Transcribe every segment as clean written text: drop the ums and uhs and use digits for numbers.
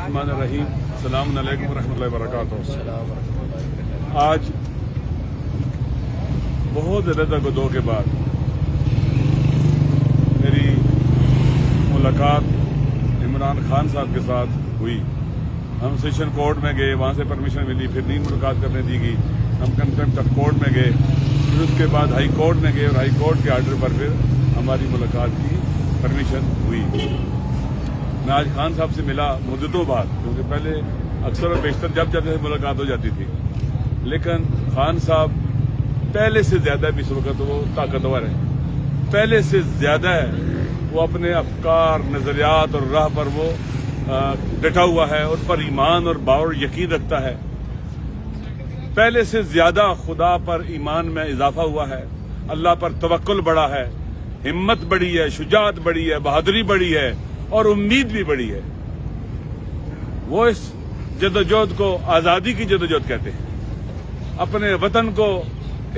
बिस्मिल्लाहिर्रहमानिर्रहीम। अस्सलामु अलैकुम वरहमतुल्लाहि वबरकातुहू। आज बहुत ज़्यादा गदों के बाद मेरी मुलाकात इमरान खान साहब के साथ हुई। हम सेशन कोर्ट में गए, वहाँ से परमिशन मिली, फिर नहीं मुलाकात करने दी गई। हम कंटेम्प्ट ऑफ कोर्ट में गए, फिर उसके बाद हाई कोर्ट में गए और हाई कोर्ट के आर्डर पर फिर हमारी मुलाकात की परमिशन हुई। मैं आज खान साहब से मिला मुद्दतों बाद, क्योंकि पहले अक्सर और बेशतर जब जाते थे मुलाकात हो जाती थी, लेकिन खान साहब पहले से ज्यादा भी इस वक्त वो ताकतवर है, पहले से ज्यादा है। वो अपने अफकार, नजरियात और राह पर वो डटा हुआ है, उन पर ईमान और बावर यकीन रखता है। पहले से ज्यादा खुदा पर ईमान में इजाफा हुआ है, अल्लाह पर तवक्कुल बढ़ा है, हिम्मत बढ़ी है, शुजात बढ़ी है, बहादुरी बढ़ी है और उम्मीद भी बढ़ी है। वो इस जदोजहद को आजादी की जदोजहद कहते हैं। अपने वतन को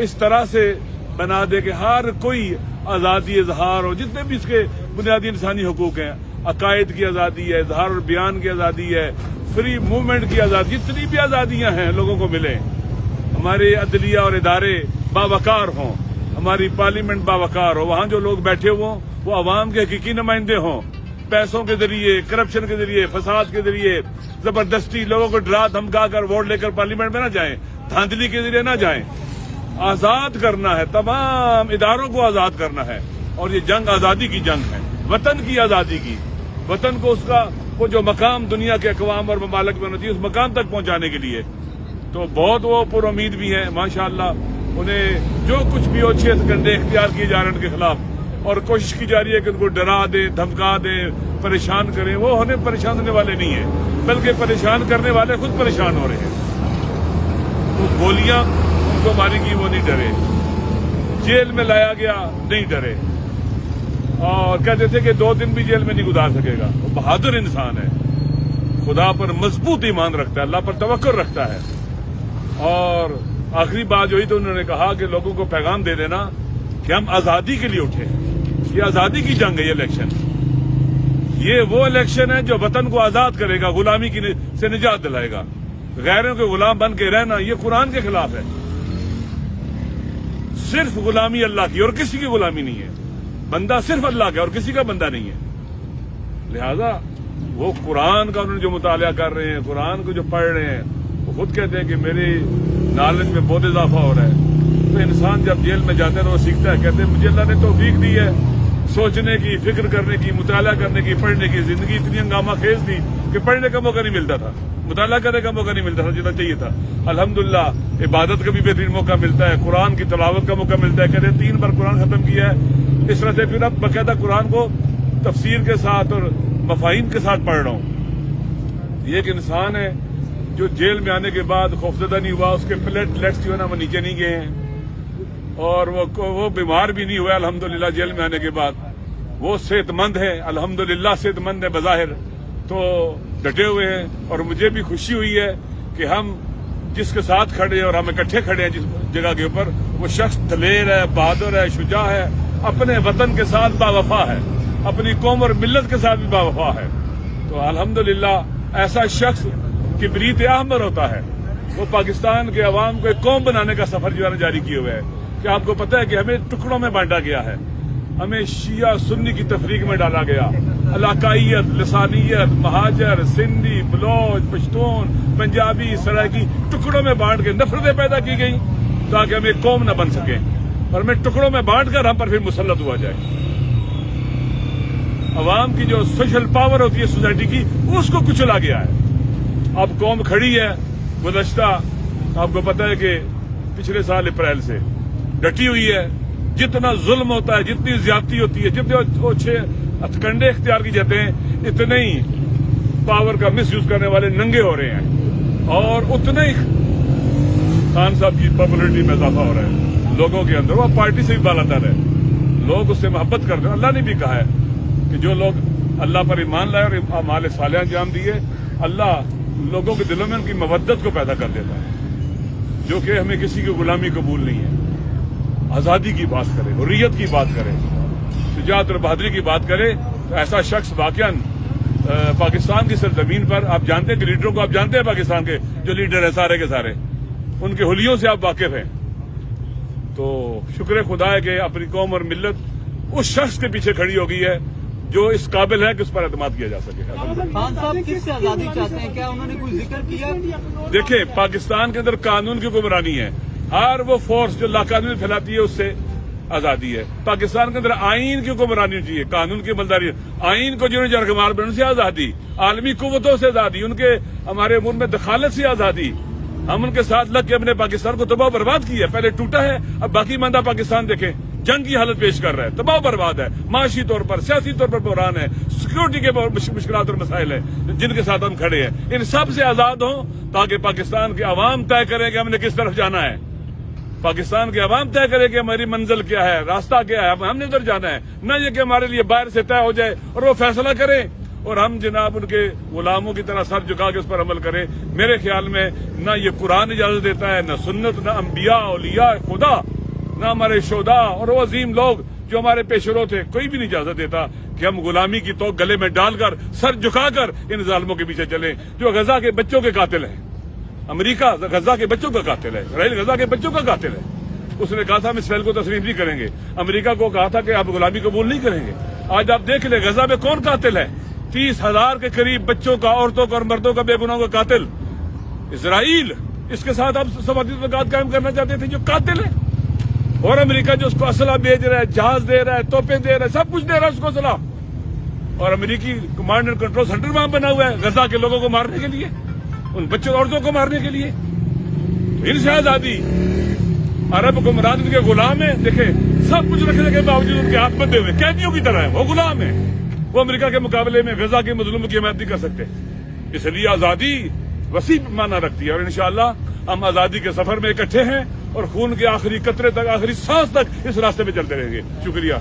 इस तरह से बना दे कि हर कोई आजादी इजहार हो, जितने भी इसके बुनियादी इंसानी हुकूक हैं, अकायद की आजादी है, इजहार और बयान की आजादी है, फ्री मूवमेंट की आजादी, जितनी भी आजादियां हैं लोगों को मिले। हमारे अदलिया और इदारे बावकार हों, हमारी पार्लियामेंट बावकार हो, वहां जो लोग बैठे हों वो अवाम के हकीकी नुमाइंदे हों। पैसों के जरिए, करप्शन के जरिए, फसाद के जरिए, जबरदस्ती लोगों को डरा धमका कर वोट लेकर पार्लियामेंट में न जाएं, धांधली के जरिए न जाएं। आजाद करना है, तमाम इदारों को आजाद करना है, और ये जंग आजादी की जंग है, वतन की आजादी की। वतन को उसका वो जो मकाम दुनिया के अक़वाम और ममालिक में होती है, उस मकाम तक पहुंचाने के लिए तो बहुत वो पुरुमीद भी है माशाअल्लाह। उन्हें जो कुछ भी हो अच्छे कंधे इख्तियार किए जा रहे हैं उनके खिलाफ, और कोशिश की जा रही है कि उनको डरा दें, धमका दें, परेशान करें। वो उन्हें परेशान होने वाले नहीं है, बल्कि परेशान करने वाले खुद परेशान हो रहे हैं। वो गोलियां उनको मारी गई, वो नहीं डरे। जेल में लाया गया, नहीं डरे, और कहते थे कि 2 दिन भी जेल में नहीं गुजार सकेगा। वो बहादुर इंसान है, खुदा पर मजबूत ईमान रखता है, अल्लाह पर तवक्कुल रखता है। और आखिरी बात जो हुई तो उन्होंने कहा कि लोगों को पैगाम दे देना कि हम आजादी के लिए उठे। ये आजादी की जंग है, ये इलेक्शन, ये वो इलेक्शन है जो वतन को आजाद करेगा, गुलामी की से निजात दिलाएगा। गैरों के गुलाम बन के रहना ये कुरान के खिलाफ है। सिर्फ गुलामी अल्लाह की और किसी की गुलामी नहीं है। बंदा सिर्फ अल्लाह का और किसी का बंदा नहीं है। लिहाजा वो कुरान का उन्होंने जो मुतालिया कर रहे हैं, कुरान को जो पढ़ रहे हैं, वो खुद कहते हैं कि मेरी नॉलेज में बहुत इजाफा हो रहा है। तो इंसान जब जेल में जाता है तो वो सीखता है, कहते हैं मुझे अल्लाह ने तौफीक दी है सोचने की, फिक्र करने की, मुताला करने की, पढ़ने की। जिंदगी इतनी हंगामा खेज थी कि पढ़ने का मौका नहीं मिलता था, मुताला करने का मौका नहीं मिलता था जितना चाहिए था। अल्हम्दुलिल्लाह इबादत का भी बेहतरीन मौका मिलता है, कुरान की तलावत का मौका मिलता है। कहते हैं 3 बार कुरान खत्म किया है। इस तरह से फिर अब बाकायदा कुरान को तफसीर के साथ और मफाहिम के साथ पढ़ रहा हूँ। ये एक इंसान है जो जेल में आने के बाद खौफजदा नहीं हुआ, उसके प्लेटलेट्स जो है ना वो नीचे नहीं गए हैं, और वो बीमार भी नहीं हुआ अल्हम्दुलिल्लाह जेल में आने के बाद। वो सेहतमंद है, अल्हम्दुलिल्लाह सेहतमंद है बज़ाहिर, तो डटे हुए हैं। और मुझे भी खुशी हुई है कि हम जिसके साथ खड़े हैं और हम इकट्ठे खड़े हैं जिस जगह के ऊपर, वो शख्स दलेर है, बहादुर है, शुजा है, अपने वतन के साथ बावफा है, अपनी कौम और मिल्लत के साथ भी बावफा है। तो अल्हम्दुलिल्लाह ऐसा शख्स किबरीत अहमर होता है। वो पाकिस्तान के अवाम को एक कौम बनाने का सफर जो है जारी किए हुए है। कि आपको पता है कि हमें टुकड़ों में बांटा गया है, हमें शिया सुन्नी की तफरीक में डाला गया। इलाकाइयत, लसानियत, महाजर, सिंधी, बलोच, पश्तून, पंजाबी, सराइकी टुकड़ों में बांट के नफरतें पैदा की गई ताकि हम एक कौम न बन सके, और हमें टुकड़ों में बांट कर हम पर फिर मुसल्लत हुआ जाए। अवाम की जो सोशल पावर होती है सोसाइटी की, उसको कुचला गया है। अब कौम खड़ी है, गुज़श्ता आपको पता है कि पिछले साल अप्रैल से डटी हुई है। जितना जुल्म होता है, जितनी ज्यादती होती है, जितने अच्छे हथकंडे इख्तियार की जाते हैं, इतने ही पावर का मिस यूज करने वाले नंगे हो रहे हैं, और उतने ही खान साहब की पॉपुलरिटी में इजाफा हो रहा है लोगों के अंदर। वो पार्टी से भी बालातर है, लोग उससे मोहब्बत करते हैं। अल्लाह ने भी कहा है कि जो लोग अल्लाह पर ईमान लाए और अमाल सालिह अंजाम दिए, अल्लाह लोगों के दिलों में उनकी मवद्दत को पैदा कर देता है, जो कि हमें किसी की गुलामी कबूल नहीं है। आजादी की बात करें, हुर्रियत की बात करें, शुजाअत और बहादुरी की बात करें, तो ऐसा शख्स वाकईन پاکستان کی سرزمین پر آپ جانتے ہیں کہ لیڈروں کو آپ جانتے ہیں پاکستان کے جو لیڈر ہیں سارے کے سارے ان کے حلیوں سے آپ واقف ہیں. تو شکر خدا ہے کہ اپنی قوم اور ملت اس شخص کے پیچھے کھڑی ہو گئی ہے جو اس قابل ہے کہ اس پر اعتماد کیا جا سکے. خان صاحب کس سے آزادی چاہتے ہیں؟ کیا انہوں نے کوئی ذکر کیا؟ دیکھیں پاکستان کے اندر قانون کی حکمرانی ہے. ہر وہ فورس جو لاقانونی پھیلاتی ہے اس سے آزادی ہے. پاکستان کے اندر آئین کی حکمرانی چاہیے, قانون کی عملداری. آئین کو جنہوں نے جرگمار بننے سے آزادی, عالمی قوتوں سے آزادی, ان کے ہمارے امور میں دخالت سے آزادی. ہم ان کے ساتھ لگ کے اپنے پاکستان کو تباہ و برباد کیا ہے. پہلے ٹوٹا ہے, اب باقی ماندہ پاکستان دیکھیں جنگ کی حالت پیش کر رہا ہے, تباہ و برباد ہے, معاشی طور پر سیاسی طور پر بحران ہے, سیکورٹی کے مشکلات اور مسائل ہیں جن کے ساتھ ہم کھڑے ہیں. ان سب سے آزاد ہوں تاکہ پاکستان کے عوام طے کریں کہ ہم نے کس طرف جانا ہے. پاکستان کے عوام طے کرے کہ ہماری منزل کیا ہے, راستہ کیا ہے, ہم نے ادھر جانا ہے. نہ یہ کہ ہمارے لیے باہر سے طے ہو جائے اور وہ فیصلہ کریں اور ہم جناب ان کے غلاموں کی طرح سر جھکا کے اس پر عمل کریں. میرے خیال میں نہ یہ قرآن اجازت دیتا ہے, نہ سنت, نہ انبیاء اولیاء خدا, نہ ہمارے شہداء اور وہ عظیم لوگ جو ہمارے پیشرو تھے, کوئی بھی نہیں اجازت دیتا کہ ہم غلامی کی توق گلے میں ڈال کر سر جھکا کر ان ظالموں کے پیچھے چلیں جو غزہ کے بچوں کے قاتل ہیں. امریکہ غزہ کے بچوں کا قاتل ہے, اسرائیل غزہ کے بچوں کا قاتل ہے. اس نے کہا تھا ہم اسرائیل کو تسلیم نہیں کریں گے. امریکہ کو کہا تھا کہ آپ غلامی قبول نہیں کریں گے. آج آپ دیکھ لیں غزہ میں کون قاتل ہے. 30,000 کے قریب بچوں کا, عورتوں کا اور مردوں کا, بے گناہوں کا قاتل اسرائیل. اس کے ساتھ آپ سفارتی تعلقات قائم کرنا چاہتے تھے جو قاتل ہے. اور امریکہ جو اس کو اسلحہ بھیج رہا ہے, جہاز دے رہا ہے, توپیں دے رہا ہے, سب کچھ دے رہا ہے اس کو اسلحہ. اور امریکی کمانڈ اینڈ کنٹرول سینٹر وہاں بنا ہوا ہے غزہ کے لوگوں کو مارنے کے لیے, ان بچوں اور عورتوں کو مارنے کے لیے. ان سے آزادی. عرب حکمران ان کے غلام ہیں. دیکھیں سب کچھ رکھنے کے باوجود ان کے ہاتھ بندھے ہوئے قیدیوں کی طرح ہیں, وہ غلام ہیں. وہ امریکہ کے مقابلے میں غزہ کے مظلوموں کی حمایت نہیں کر سکتے. اس لیے آزادی وسیع معنی رکھتی ہے اور انشاءاللہ ہم آزادی کے سفر میں اکٹھے ہیں اور خون کے آخری قطرے تک, آخری سانس تک اس راستے میں چلتے رہیں گے. شکریہ.